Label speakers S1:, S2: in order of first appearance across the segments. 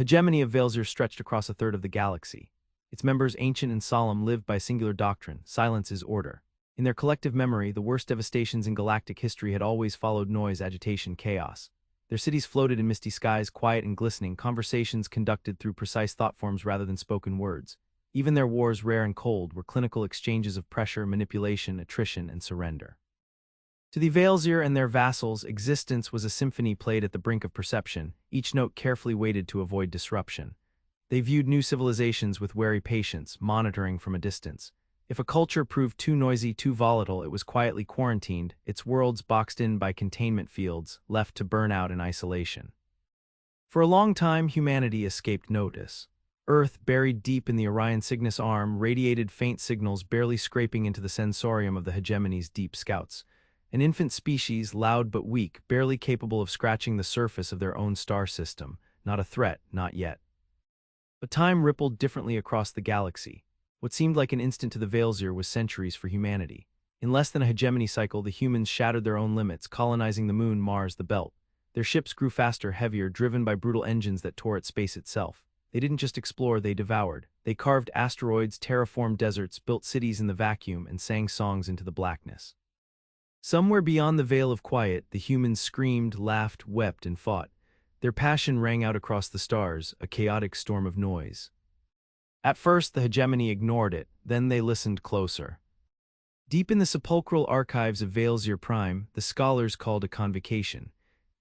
S1: Hegemony of Veilsir stretched across a third of the galaxy. Its members, ancient and solemn, lived by a singular doctrine: silence is order. In their collective memory, the worst devastations in galactic history had always followed noise, agitation, chaos. Their cities floated in misty skies, quiet and glistening, conversations conducted through precise thought forms rather than spoken words. Even their wars, rare and cold, were clinical exchanges of pressure, manipulation, attrition, and surrender. To the Veilsir and their vassals, existence was a symphony played at the brink of perception, each note carefully weighted to avoid disruption. They viewed new civilizations with wary patience, monitoring from a distance. If a culture proved too noisy, too volatile, it was quietly quarantined, its worlds boxed in by containment fields, left to burn out in isolation. For a long time, humanity escaped notice. Earth, buried deep in the Orion Cygnus arm, radiated faint signals barely scraping into the sensorium of the hegemony's deep scouts. An infant species, loud but weak, barely capable of scratching the surface of their own star system. Not a threat, not yet. But time rippled differently across the galaxy. What seemed like an instant to the Veilsir was centuries for humanity. In less than a hegemony cycle, the humans shattered their own limits, colonizing the moon, Mars, the belt. Their ships grew faster, heavier, driven by brutal engines that tore at space itself. They didn't just explore, they devoured. They carved asteroids, terraformed deserts, built cities in the vacuum, and sang songs into the blackness. Somewhere beyond the veil of quiet, the humans screamed, laughed, wept, and fought. Their passion rang out across the stars, a chaotic storm of noise. At first, the hegemony ignored it, then they listened closer. Deep in the sepulchral archives of Veilsir Prime, the scholars called a convocation.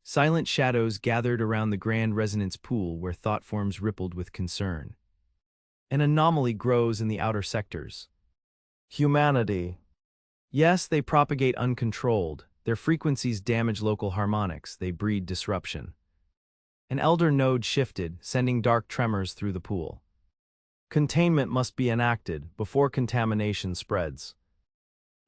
S1: Silent shadows gathered around the grand resonance pool where thought forms rippled with concern. An anomaly grows in the outer sectors. Humanity. Yes, they propagate uncontrolled. Their frequencies damage local harmonics, they breed disruption. An elder node shifted, sending dark tremors through the pool. Containment must be enacted before contamination spreads.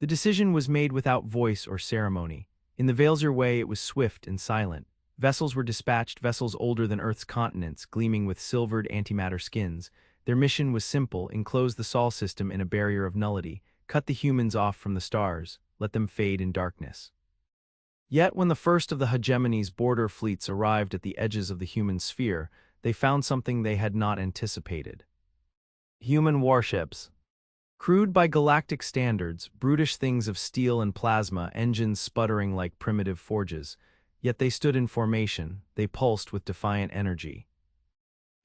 S1: The decision was made without voice or ceremony. In the Veilsir way, it was swift and silent. Vessels were dispatched, vessels older than Earth's continents, gleaming with silvered antimatter skins. Their mission was simple: enclose the Sol system in a barrier of nullity, cut the humans off from the stars, let them fade in darkness. Yet when the first of the hegemony's border fleets arrived at the edges of the human sphere, they found something they had not anticipated. Human warships. Crude by galactic standards, brutish things of steel and plasma, engines sputtering like primitive forges. Yet they stood in formation, they pulsed with defiant energy.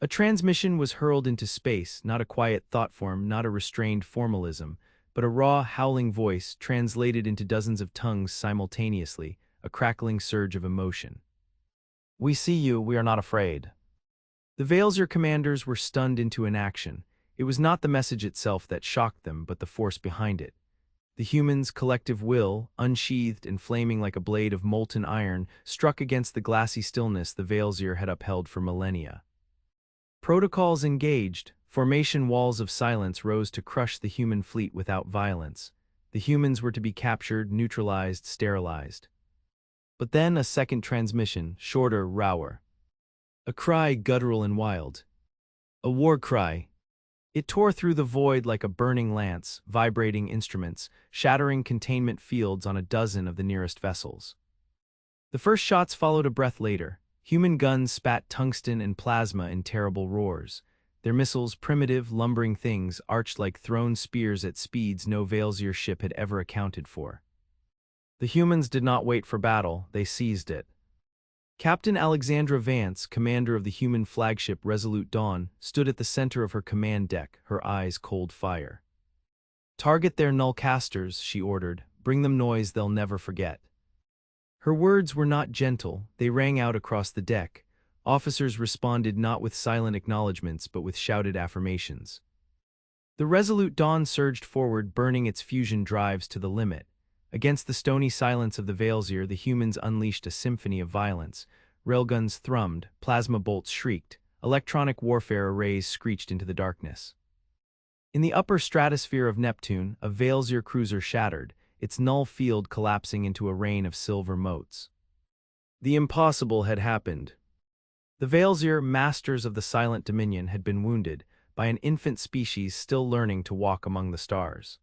S1: A transmission was hurled into space, not a quiet thought form, not a restrained formalism, but a raw, howling voice translated into dozens of tongues simultaneously, a crackling surge of emotion. "We see you, we are not afraid." The Veilsir commanders were stunned into inaction. It was not the message itself that shocked them, but the force behind it. The humans' collective will, unsheathed and flaming like a blade of molten iron, struck against the glassy stillness the Veilsir had upheld for millennia. Protocols engaged, formation walls of silence rose to crush the human fleet without violence. The humans were to be captured, neutralized, sterilized. But then a second transmission, shorter, rawer. A cry guttural and wild. A war cry. It tore through the void like a burning lance, vibrating instruments, shattering containment fields on a dozen of the nearest vessels. The first shots followed a breath later. Human guns spat tungsten and plasma in terrible roars. Their missiles, primitive, lumbering things, arched like thrown spears at speeds no Veilsir ship had ever accounted for. The humans did not wait for battle, they seized it. Captain Alexandra Vance, commander of the human flagship Resolute Dawn, stood at the center of her command deck, her eyes cold fire. "Target their nullcasters," she ordered. "Bring them noise they'll never forget." Her words were not gentle, they rang out across the deck. Officers responded not with silent acknowledgments but with shouted affirmations. The Resolute Dawn surged forward, burning its fusion drives to the limit. Against the stony silence of the Veilsir, the humans unleashed a symphony of violence. Railguns thrummed, plasma bolts shrieked, electronic warfare arrays screeched into the darkness. In the upper stratosphere of Neptune, a Veilsir cruiser shattered, its null field collapsing into a rain of silver motes. The impossible had happened. The Veilsir, masters of the silent dominion, had been wounded by an infant species still learning to walk among the stars.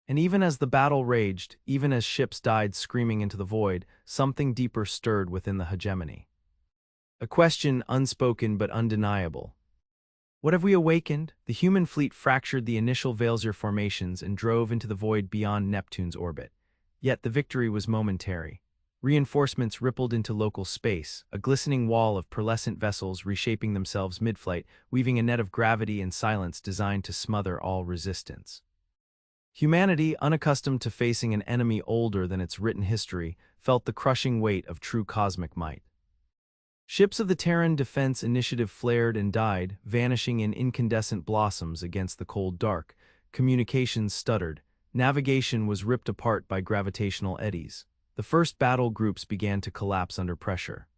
S1: And even as the battle raged, even as ships died screaming into the void, something deeper stirred within the hegemony. A question unspoken but undeniable. What have we awakened? The human fleet fractured the initial Veilsir formations and drove into the void beyond Neptune's orbit. Yet the victory was momentary. Reinforcements rippled into local space, a glistening wall of pearlescent vessels reshaping themselves mid-flight, weaving a net of gravity and silence designed to smother all resistance. Humanity, unaccustomed to facing an enemy older than its written history, felt the crushing weight of true cosmic might. Ships of the Terran Defense Initiative flared and died, vanishing in incandescent blossoms against the cold dark. Communications stuttered. Navigation was ripped apart by gravitational eddies. The first battle groups began to collapse under pressure.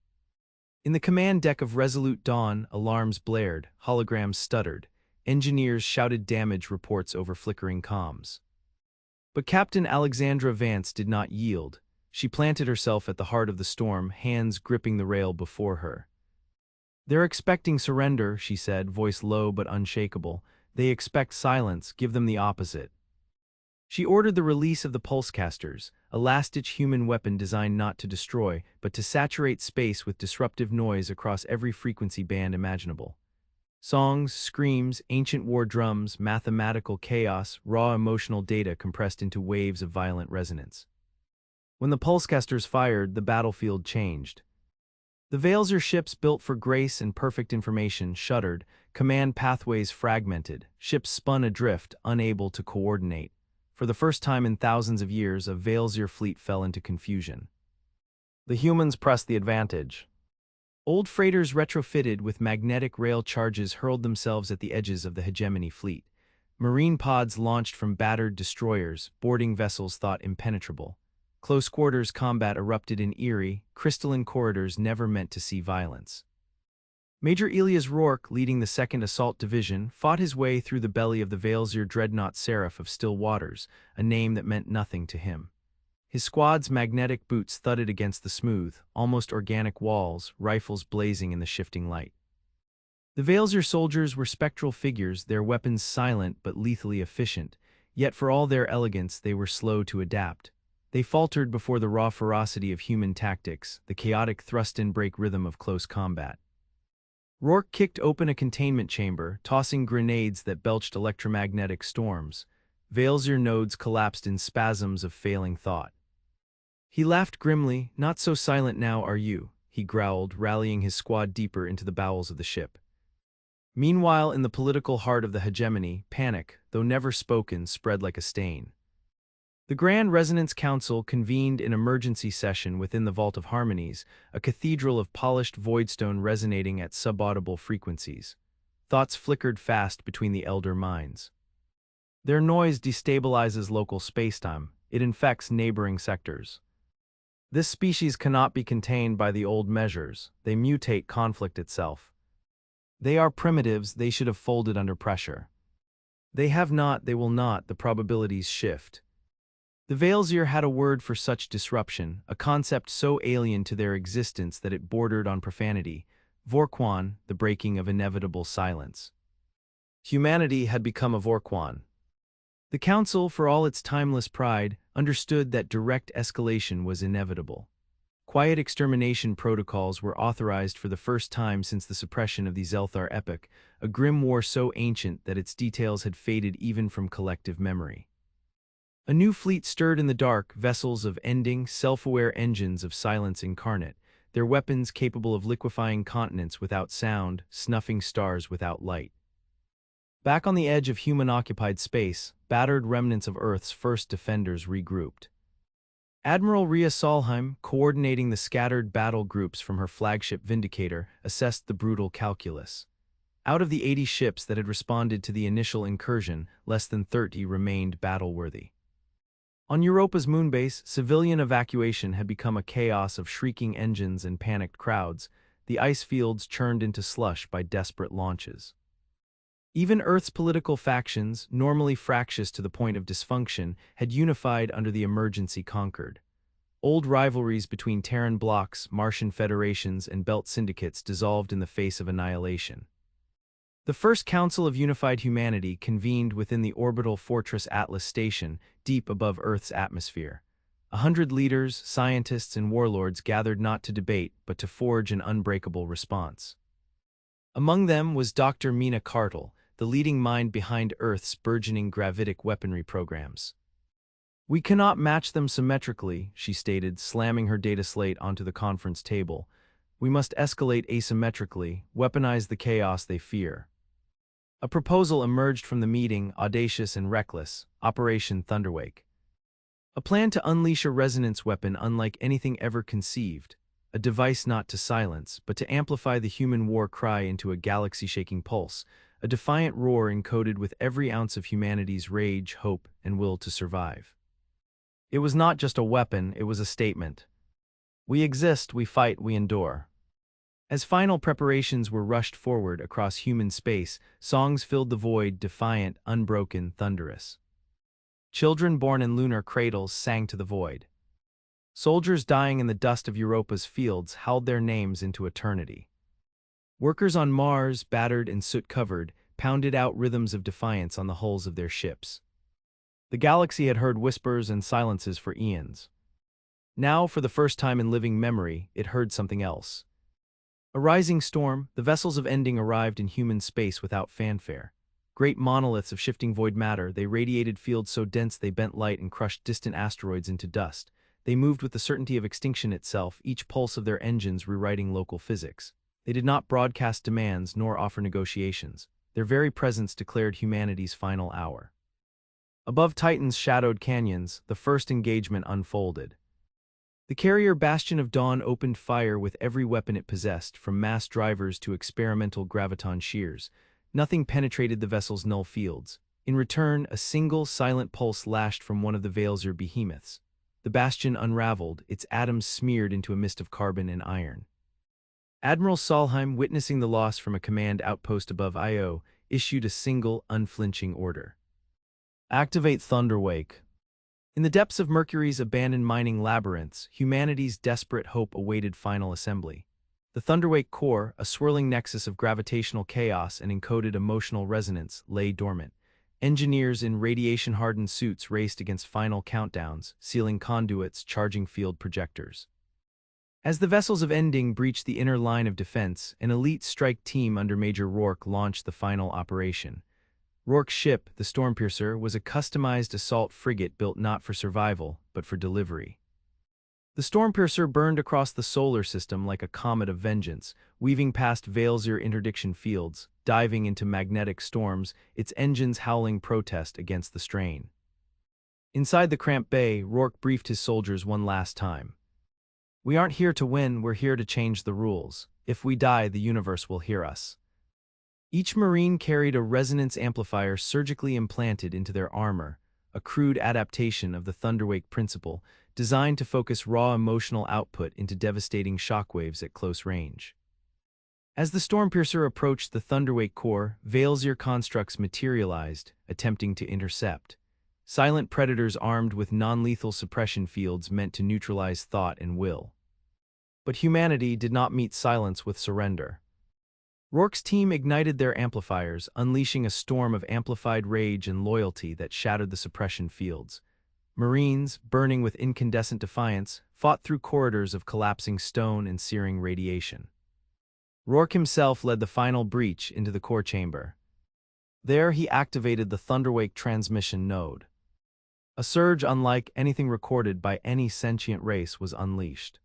S1: In the command deck of Resolute Dawn, alarms blared, holograms stuttered. Engineers shouted damage reports over flickering comms. But Captain Alexandra Vance did not yield. She planted herself at the heart of the storm, hands gripping the rail before her. "They're expecting surrender," she said, voice low but unshakable. "They expect silence, give them the opposite." She ordered the release of the pulsecasters, a last-ditch human weapon designed not to destroy, but to saturate space with disruptive noise across every frequency band imaginable. Songs, screams, ancient war drums, mathematical chaos, raw emotional data compressed into waves of violent resonance. When the pulsecasters fired, the battlefield changed. The Veilsir ships built for grace and perfect information shuddered, command pathways fragmented, ships spun adrift, unable to coordinate. For the first time in thousands of years, a Veilsir fleet fell into confusion. The humans pressed the advantage. Old freighters retrofitted with magnetic rail charges hurled themselves at the edges of the hegemony fleet. Marine pods launched from battered destroyers, boarding vessels thought impenetrable. Close-quarters combat erupted in eerie, crystalline corridors never meant to see violence. Major Elias Rourke, leading the 2nd Assault Division, fought his way through the belly of the Veilsir dreadnought Seraph of Still Waters, a name that meant nothing to him. His squad's magnetic boots thudded against the smooth, almost organic walls, rifles blazing in the shifting light. The Veilsir soldiers were spectral figures, their weapons silent but lethally efficient, yet for all their elegance they were slow to adapt. They faltered before the raw ferocity of human tactics, the chaotic thrust-and-break rhythm of close combat. Rourke kicked open a containment chamber, tossing grenades that belched electromagnetic storms. Veilsir nodes collapsed in spasms of failing thought. He laughed grimly. "Not so silent now, are you?" he growled, rallying his squad deeper into the bowels of the ship. Meanwhile, in the political heart of the hegemony, panic, though never spoken, spread like a stain. The Grand Resonance Council convened in emergency session within the Vault of Harmonies, a cathedral of polished voidstone resonating at subaudible frequencies. Thoughts flickered fast between the elder minds. Their noise destabilizes local spacetime. It infects neighboring sectors. This species cannot be contained by the old measures. They mutate conflict itself. They are primitives, they should have folded under pressure. They have not, they will not, the probabilities shift. The Veilsir had a word for such disruption, a concept so alien to their existence that it bordered on profanity: Vorquan, the breaking of inevitable silence. Humanity had become a Vorquan. The Council, for all its timeless pride, understood that direct escalation was inevitable. Quiet extermination protocols were authorized for the first time since the suppression of the Zelthar epoch, a grim war so ancient that its details had faded even from collective memory. A new fleet stirred in the dark, vessels of ending, self-aware engines of silence incarnate, their weapons capable of liquefying continents without sound, snuffing stars without light. Back on the edge of human-occupied space, battered remnants of Earth's first defenders regrouped. Admiral Rhea Solheim, coordinating the scattered battle groups from her flagship Vindicator, assessed the brutal calculus. Out of the 80 ships that had responded to the initial incursion, less than 30 remained battle-worthy. On Europa's moonbase, civilian evacuation had become a chaos of shrieking engines and panicked crowds, the ice fields churned into slush by desperate launches. Even Earth's political factions, normally fractious to the point of dysfunction, had unified under the emergency conquered. Old rivalries between Terran blocs, Martian federations, and belt syndicates dissolved in the face of annihilation. The First Council of Unified Humanity convened within the orbital Fortress Atlas station, deep above Earth's atmosphere. 100 leaders, scientists, and warlords gathered not to debate but to forge an unbreakable response. Among them was Dr. Mina Kartal, the leading mind behind Earth's burgeoning gravitic weaponry programs. "We cannot match them symmetrically," she stated, slamming her data slate onto the conference table. "We must escalate asymmetrically, weaponize the chaos they fear." A proposal emerged from the meeting, audacious and reckless: Operation Thunderwake. A plan to unleash a resonance weapon unlike anything ever conceived, a device not to silence, but to amplify the human war cry into a galaxy-shaking pulse, a defiant roar encoded with every ounce of humanity's rage, hope, and will to survive. It was not just a weapon, it was a statement. We exist, we fight, we endure. As final preparations were rushed forward across human space, songs filled the void, defiant, unbroken, thunderous. Children born in lunar cradles sang to the void. Soldiers dying in the dust of Europa's fields howled their names into eternity. Workers on Mars, battered and soot-covered, pounded out rhythms of defiance on the hulls of their ships. The galaxy had heard whispers and silences for eons. Now, for the first time in living memory, it heard something else. A rising storm, the vessels of ending arrived in human space without fanfare. Great monoliths of shifting void matter, they radiated fields so dense they bent light and crushed distant asteroids into dust. They moved with the certainty of extinction itself, each pulse of their engines rewriting local physics. They did not broadcast demands nor offer negotiations. Their very presence declared humanity's final hour. Above Titan's shadowed canyons, the first engagement unfolded. The carrier Bastion of Dawn opened fire with every weapon it possessed, from mass drivers to experimental graviton shears. Nothing penetrated the vessel's null fields. In return, a single, silent pulse lashed from one of the Veilsir behemoths. The Bastion unraveled, its atoms smeared into a mist of carbon and iron. Admiral Solheim, witnessing the loss from a command outpost above Io, issued a single, unflinching order. Activate Thunderwake. In the depths of Mercury's abandoned mining labyrinths, humanity's desperate hope awaited final assembly. The Thunderwake core, a swirling nexus of gravitational chaos and encoded emotional resonance, lay dormant. Engineers in radiation-hardened suits raced against final countdowns, sealing conduits, charging field projectors. As the vessels of Ending breached the inner line of defense, an elite strike team under Major Rourke launched the final operation. Rourke's ship, the Stormpiercer, was a customized assault frigate built not for survival, but for delivery. The Stormpiercer burned across the solar system like a comet of vengeance, weaving past Veilsir interdiction fields, diving into magnetic storms, its engines howling protest against the strain. Inside the cramped bay, Rourke briefed his soldiers one last time. "We aren't here to win, we're here to change the rules. If we die, the universe will hear us." Each Marine carried a resonance amplifier surgically implanted into their armor, a crude adaptation of the Thunderwake principle, designed to focus raw emotional output into devastating shockwaves at close range. As the Stormpiercer approached the Thunderwake core, Veilsir constructs materialized, attempting to intercept. Silent predators armed with non-lethal suppression fields meant to neutralize thought and will. But humanity did not meet silence with surrender. Rourke's team ignited their amplifiers, unleashing a storm of amplified rage and loyalty that shattered the suppression fields. Marines, burning with incandescent defiance, fought through corridors of collapsing stone and searing radiation. Rourke himself led the final breach into the core chamber. There he activated the Thunderwake transmission node. A surge unlike anything recorded by any sentient race was unleashed.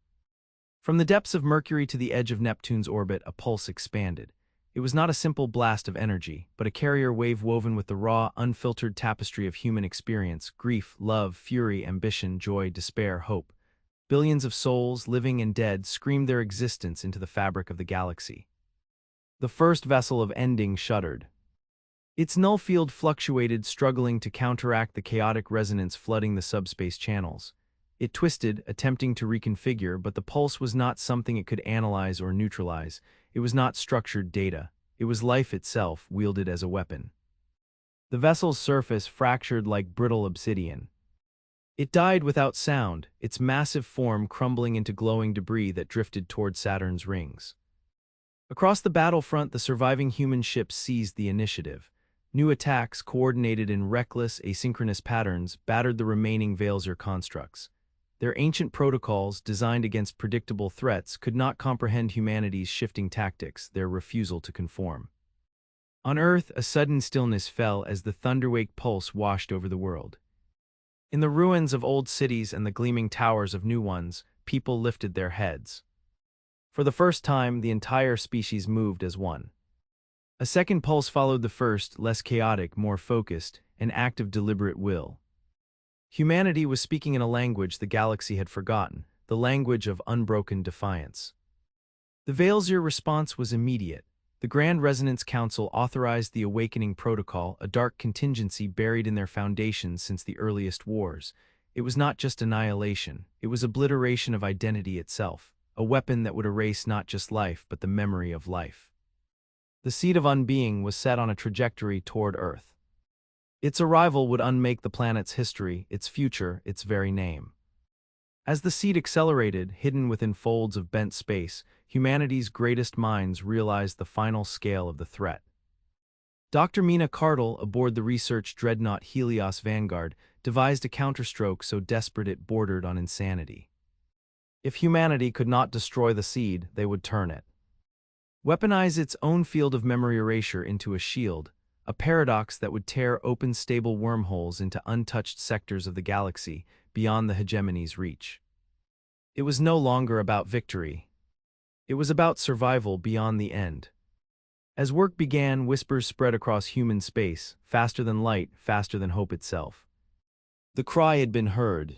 S1: From the depths of Mercury to the edge of Neptune's orbit, a pulse expanded. It was not a simple blast of energy, but a carrier wave woven with the raw, unfiltered tapestry of human experience: grief, love, fury, ambition, joy, despair, hope. Billions of souls, living and dead, screamed their existence into the fabric of the galaxy. The first vessel of Ending shuddered. Its null field fluctuated, struggling to counteract the chaotic resonance flooding the subspace channels. It twisted, attempting to reconfigure, but the pulse was not something it could analyze or neutralize. It was not structured data. It was life itself, wielded as a weapon. The vessel's surface fractured like brittle obsidian. It died without sound, its massive form crumbling into glowing debris that drifted toward Saturn's rings. Across the battlefront, the surviving human ships seized the initiative. New attacks, coordinated in reckless, asynchronous patterns, battered the remaining Veilsir constructs. Their ancient protocols, designed against predictable threats, could not comprehend humanity's shifting tactics, their refusal to conform. On Earth, a sudden stillness fell as the thunderwake pulse washed over the world. In the ruins of old cities and the gleaming towers of new ones, people lifted their heads. For the first time, the entire species moved as one. A second pulse followed the first, less chaotic, more focused, an act of deliberate will. Humanity was speaking in a language the galaxy had forgotten, the language of unbroken defiance. The Veilsir response was immediate. The Grand Resonance Council authorized the Awakening Protocol, a dark contingency buried in their foundations since the earliest wars. It was not just annihilation, it was obliteration of identity itself, a weapon that would erase not just life but the memory of life. The seed of unbeing was set on a trajectory toward Earth. Its arrival would unmake the planet's history, its future, its very name. As the seed accelerated, hidden within folds of bent space, humanity's greatest minds realized the final scale of the threat. Dr. Mina Cardle, aboard the research dreadnought Helios Vanguard, devised a counterstroke so desperate it bordered on insanity. If humanity could not destroy the seed, they would turn it. Weaponize its own field of memory erasure into a shield, a paradox that would tear open stable wormholes into untouched sectors of the galaxy beyond the hegemony's reach. It was no longer about victory. It was about survival beyond the end. As work began, whispers spread across human space, faster than light, faster than hope itself. The cry had been heard,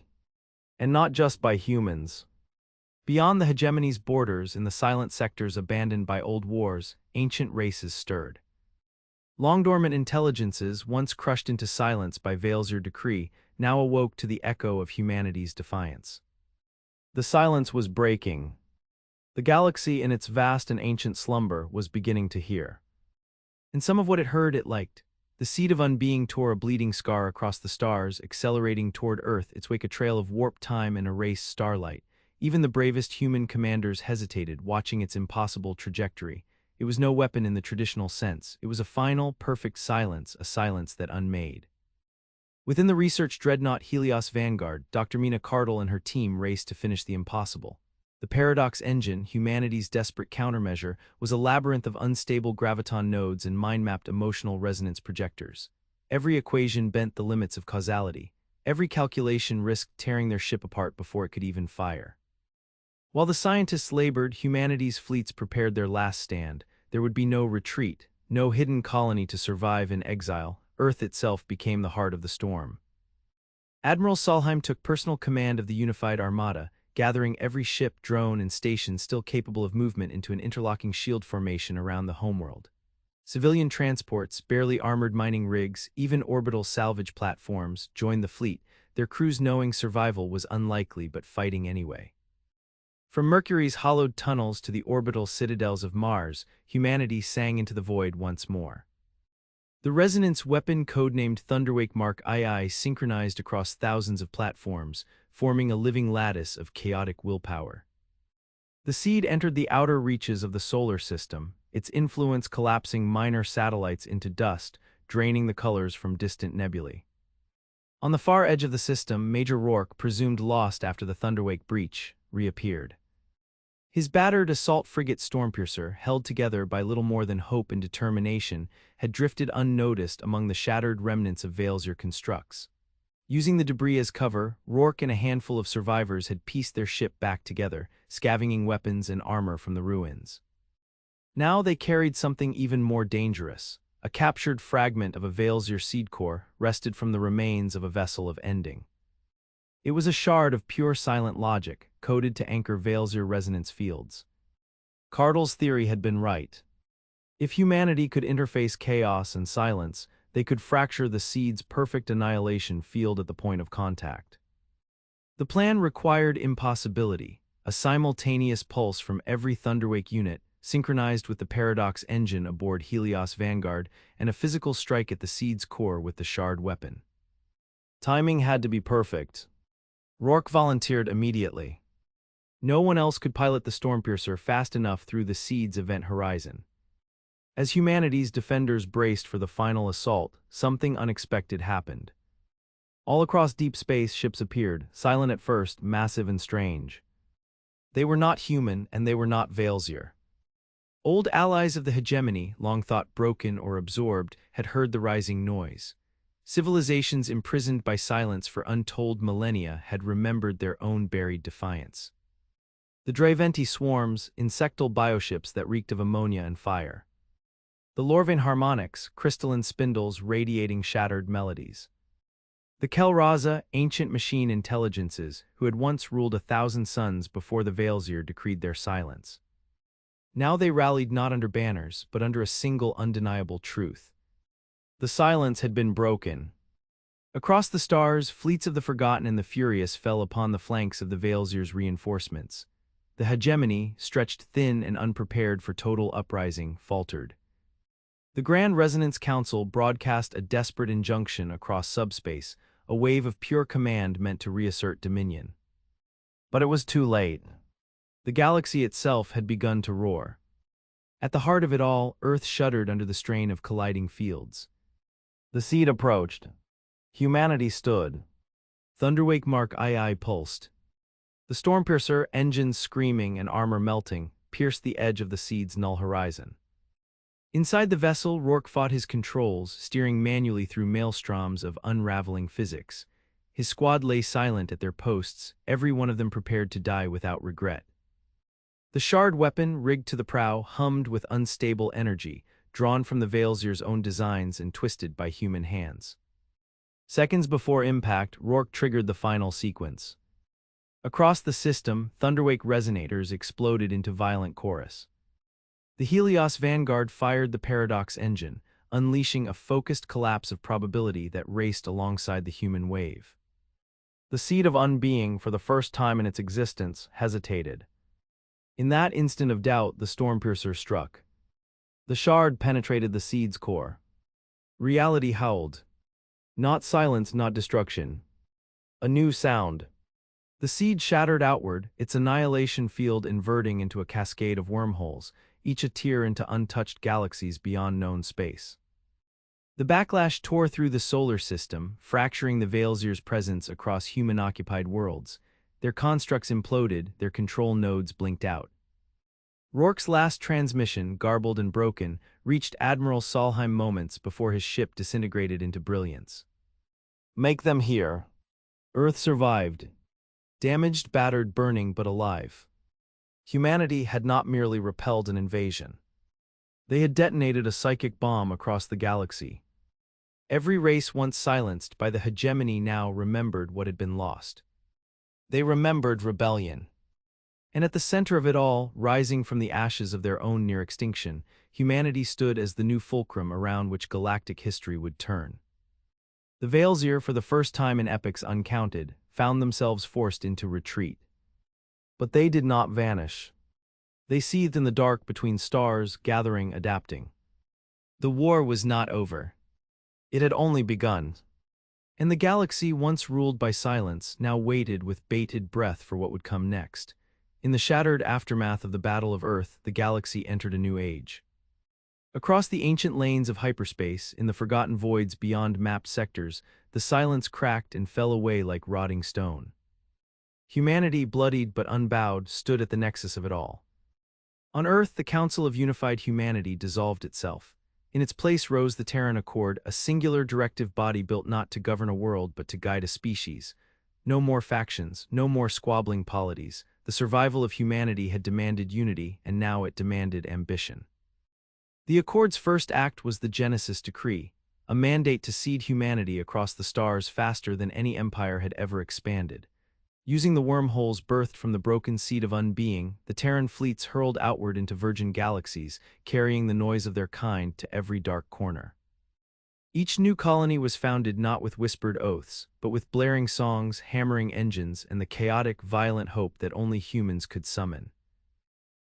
S1: and not just by humans. Beyond the hegemony's borders, in the silent sectors abandoned by old wars, ancient races stirred. Long-dormant intelligences, once crushed into silence by Veilsir decree, now awoke to the echo of humanity's defiance. The silence was breaking. The galaxy, in its vast and ancient slumber, was beginning to hear. And some of what it heard it liked. The seed of unbeing tore a bleeding scar across the stars, accelerating toward Earth, its wake a trail of warped time and erased starlight. Even the bravest human commanders hesitated, watching its impossible trajectory. It was no weapon in the traditional sense. It was a final, perfect silence, a silence that unmade. Within the research dreadnought Helios Vanguard, Dr. Mina Cardle and her team raced to finish the impossible. The Paradox Engine, humanity's desperate countermeasure, was a labyrinth of unstable graviton nodes and mind-mapped emotional resonance projectors. Every equation bent the limits of causality. Every calculation risked tearing their ship apart before it could even fire. While the scientists labored, humanity's fleets prepared their last stand. There would be no retreat, no hidden colony to survive in exile. Earth itself became the heart of the storm. Admiral Solheim took personal command of the unified armada, gathering every ship, drone, and station still capable of movement into an interlocking shield formation around the homeworld. Civilian transports, barely armored mining rigs, even orbital salvage platforms joined the fleet, their crews knowing survival was unlikely but fighting anyway. From Mercury's hollowed tunnels to the orbital citadels of Mars, humanity sang into the void once more. The resonance weapon, codenamed Thunderwake Mark II, synchronized across thousands of platforms, forming a living lattice of chaotic willpower. The seed entered the outer reaches of the solar system, its influence collapsing minor satellites into dust, draining the colors from distant nebulae. On the far edge of the system, Major Rourke, presumed lost after the Thunderwake breach, reappeared. His battered assault frigate Stormpiercer, held together by little more than hope and determination, had drifted unnoticed among the shattered remnants of Veilsir constructs. Using the debris as cover, Rourke and a handful of survivors had pieced their ship back together, scavenging weapons and armor from the ruins. Now they carried something even more dangerous. A captured fragment of a Veilsir seed core wrested from the remains of a vessel of ending. It was a shard of pure silent logic, coded to anchor Veilsir resonance fields. Cardle's theory had been right. If humanity could interface chaos and silence, they could fracture the seed's perfect annihilation field at the point of contact. The plan required impossibility, a simultaneous pulse from every Thunderwake unit, synchronized with the Paradox engine aboard Helios Vanguard, and a physical strike at the seed's core with the shard weapon. Timing had to be perfect. Rourke volunteered immediately. No one else could pilot the Stormpiercer fast enough through the seed's event horizon. As humanity's defenders braced for the final assault, something unexpected happened. All across deep space, ships appeared, silent at first, massive and strange. They were not human, and they were not Veilsier. Old allies of the hegemony, long thought broken or absorbed, had heard the rising noise. Civilizations imprisoned by silence for untold millennia had remembered their own buried defiance. The Dreventi swarms, insectal bioships that reeked of ammonia and fire. The Lorvain harmonics, crystalline spindles radiating shattered melodies. The Kelraza, ancient machine intelligences, who had once ruled 1,000 suns before the Veilsier decreed their silence. Now they rallied not under banners, but under a single undeniable truth. The silence had been broken. Across the stars, fleets of the Forgotten and the Furious fell upon the flanks of the Veilsier's reinforcements. The hegemony, stretched thin and unprepared for total uprising, faltered. The Grand Resonance Council broadcast a desperate injunction across subspace, a wave of pure command meant to reassert dominion. But it was too late. The galaxy itself had begun to roar. At the heart of it all, Earth shuddered under the strain of colliding fields. The seed approached. Humanity stood. Thunderwake Mark II pulsed. The Stormpiercer, engines screaming and armor melting, pierced the edge of the seed's null horizon. Inside the vessel, Rourke fought his controls, steering manually through maelstroms of unraveling physics. His squad lay silent at their posts, every one of them prepared to die without regret. The shard weapon, rigged to the prow, hummed with unstable energy, drawn from the Veilsier's own designs and twisted by human hands. Seconds before impact, Rourke triggered the final sequence. Across the system, Thunderwake resonators exploded into violent chorus. The Helios Vanguard fired the Paradox engine, unleashing a focused collapse of probability that raced alongside the human wave. The seed of unbeing, for the first time in its existence, hesitated. In that instant of doubt, the Stormpiercer struck. The shard penetrated the seed's core. Reality howled. Not silence, not destruction. A new sound. The seed shattered outward, its annihilation field inverting into a cascade of wormholes, each a tear into untouched galaxies beyond known space. The backlash tore through the solar system, fracturing the Veilsier's presence across human-occupied worlds. Their constructs imploded, their control nodes blinked out. Rourke's last transmission, garbled and broken, reached Admiral Solheim moments before his ship disintegrated into brilliance. Make them hear. Earth survived. Damaged, battered, burning, but alive. Humanity had not merely repelled an invasion. They had detonated a psychic bomb across the galaxy. Every race once silenced by the hegemony now remembered what had been lost. They remembered rebellion. And at the center of it all, rising from the ashes of their own near extinction, humanity stood as the new fulcrum around which galactic history would turn. The Veilsier, for the first time in epochs uncounted, found themselves forced into retreat. But they did not vanish. They seethed in the dark between stars, gathering, adapting. The war was not over. It had only begun. And the galaxy, once ruled by silence, now waited with bated breath for what would come next. In the shattered aftermath of the Battle of Earth, the galaxy entered a new age. Across the ancient lanes of hyperspace, in the forgotten voids beyond mapped sectors, the silence cracked and fell away like rotting stone. Humanity, bloodied but unbowed, stood at the nexus of it all. On Earth, the Council of Unified Humanity dissolved itself. In its place rose the Terran Accord, a singular directive body built not to govern a world but to guide a species. No more factions, no more squabbling polities. The survival of humanity had demanded unity, and now it demanded ambition. The Accord's first act was the Genesis Decree, a mandate to seed humanity across the stars faster than any empire had ever expanded. Using the wormholes birthed from the broken seed of unbeing, the Terran fleets hurled outward into virgin galaxies, carrying the noise of their kind to every dark corner. Each new colony was founded not with whispered oaths, but with blaring songs, hammering engines, and the chaotic, violent hope that only humans could summon.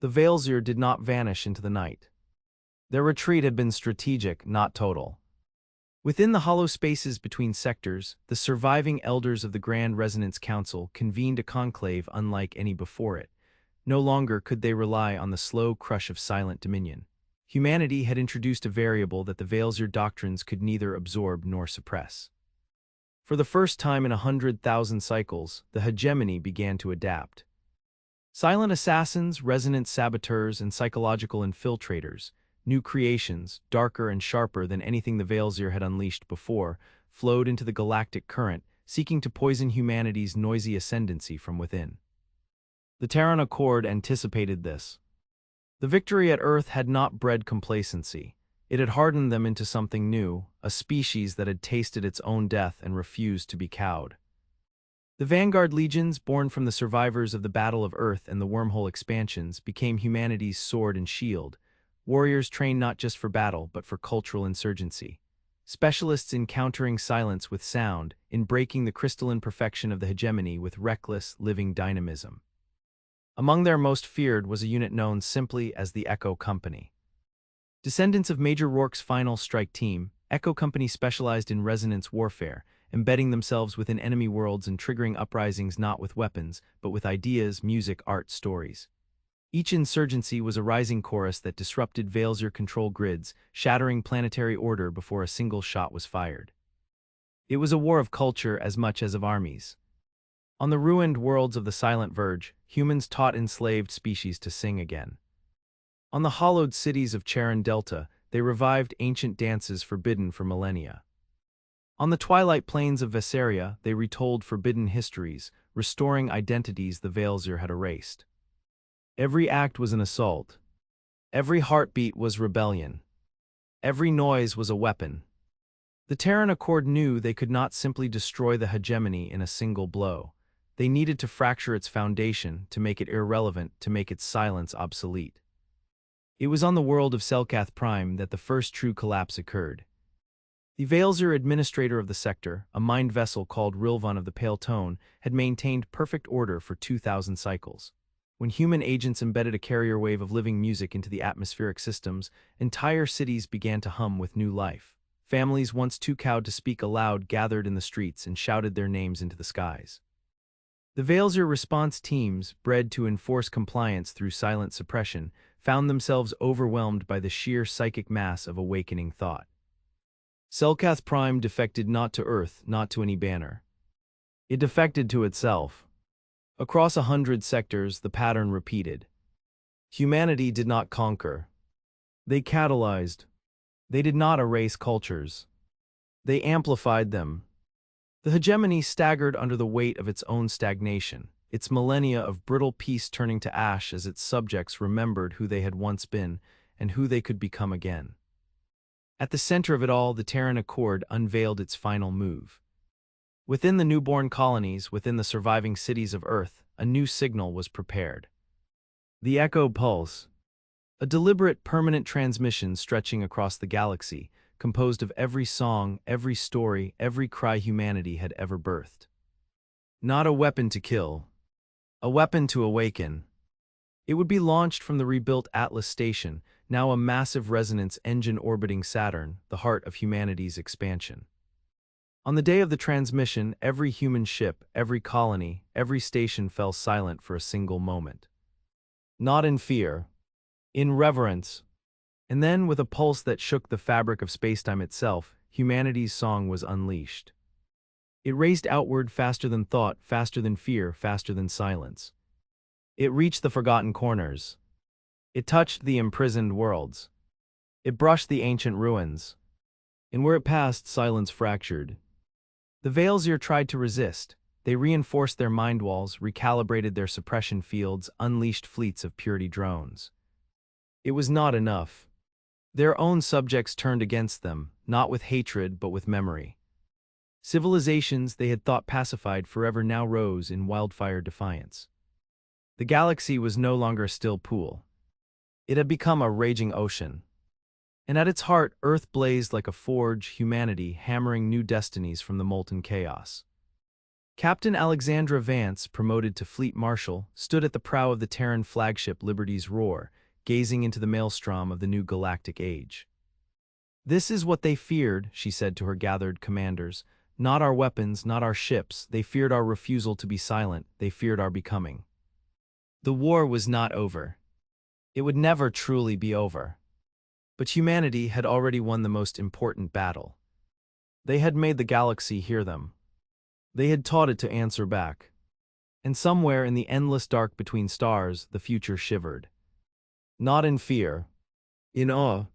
S1: The Veilsier did not vanish into the night. Their retreat had been strategic, not total. Within the hollow spaces between sectors, the surviving elders of the Grand Resonance Council convened a conclave unlike any before it. No longer could they rely on the slow crush of silent dominion. Humanity had introduced a variable that the Veilsier doctrines could neither absorb nor suppress. For the first time in 100,000 cycles, the hegemony began to adapt. Silent assassins, resonant saboteurs, and psychological infiltrators, new creations, darker and sharper than anything the Veilseer had unleashed before, flowed into the galactic current, seeking to poison humanity's noisy ascendancy from within. The Terran Accord anticipated this. The victory at Earth had not bred complacency. It had hardened them into something new, a species that had tasted its own death and refused to be cowed. The Vanguard Legions, born from the survivors of the Battle of Earth and the wormhole expansions, became humanity's sword and shield, warriors trained not just for battle but for cultural insurgency. Specialists in countering silence with sound, in breaking the crystalline perfection of the hegemony with reckless, living dynamism. Among their most feared was a unit known simply as the Echo Company. Descendants of Major Rourke's final strike team, Echo Company specialized in resonance warfare, embedding themselves within enemy worlds and triggering uprisings not with weapons, but with ideas, music, art, stories. Each insurgency was a rising chorus that disrupted Veilseer control grids, shattering planetary order before a single shot was fired. It was a war of culture as much as of armies. On the ruined worlds of the Silent Verge, humans taught enslaved species to sing again. On the hollowed cities of Charon Delta, they revived ancient dances forbidden for millennia. On the twilight plains of Vesseria, they retold forbidden histories, restoring identities the Veilseer had erased. Every act was an assault. Every heartbeat was rebellion. Every noise was a weapon. The Terran Accord knew they could not simply destroy the hegemony in a single blow. They needed to fracture its foundation, to make it irrelevant, to make its silence obsolete. It was on the world of Selkath Prime that the first true collapse occurred. The Veilseer administrator of the sector, a mind vessel called Rilvan of the Pale Tone, had maintained perfect order for 2,000 cycles. When human agents embedded a carrier wave of living music into the atmospheric systems, entire cities began to hum with new life. Families once too cowed to speak aloud gathered in the streets and shouted their names into the skies. The Veilseer response teams, bred to enforce compliance through silent suppression, found themselves overwhelmed by the sheer psychic mass of awakening thought. Selkath Prime defected not to Earth, not to any banner. It defected to itself. Across 100 sectors, the pattern repeated. Humanity did not conquer. They catalyzed. They did not erase cultures. They amplified them. The hegemony staggered under the weight of its own stagnation, its millennia of brittle peace turning to ash as its subjects remembered who they had once been and who they could become again. At the center of it all, the Terran Accord unveiled its final move. Within the newborn colonies, within the surviving cities of Earth, a new signal was prepared. The Echo Pulse, a deliberate, permanent transmission stretching across the galaxy, composed of every song, every story, every cry humanity had ever birthed. Not a weapon to kill, a weapon to awaken. It would be launched from the rebuilt Atlas station, now a massive resonance engine orbiting Saturn, the heart of humanity's expansion. On the day of the transmission, every human ship, every colony, every station fell silent for a single moment. Not in fear, in reverence. And then, with a pulse that shook the fabric of spacetime itself, humanity's song was unleashed. It raced outward faster than thought, faster than fear, faster than silence. It reached the forgotten corners. It touched the imprisoned worlds. It brushed the ancient ruins. And where it passed, silence fractured. The Veilseer tried to resist. They reinforced their mind walls, recalibrated their suppression fields, unleashed fleets of purity drones. It was not enough. Their own subjects turned against them, not with hatred but with memory. Civilizations they had thought pacified forever now rose in wildfire defiance. The galaxy was no longer a still pool. It had become a raging ocean. And at its heart, Earth blazed like a forge, humanity hammering new destinies from the molten chaos. Captain Alexandra Vance, promoted to Fleet Marshal, stood at the prow of the Terran flagship Liberty's Roar, gazing into the maelstrom of the new galactic age. "This is what they feared," she said to her gathered commanders. "Not our weapons, not our ships. They feared our refusal to be silent. They feared our becoming." The war was not over. It would never truly be over. But humanity had already won the most important battle. They had made the galaxy hear them. They had taught it to answer back. And somewhere in the endless dark between stars, the future shivered. Not in fear, in awe.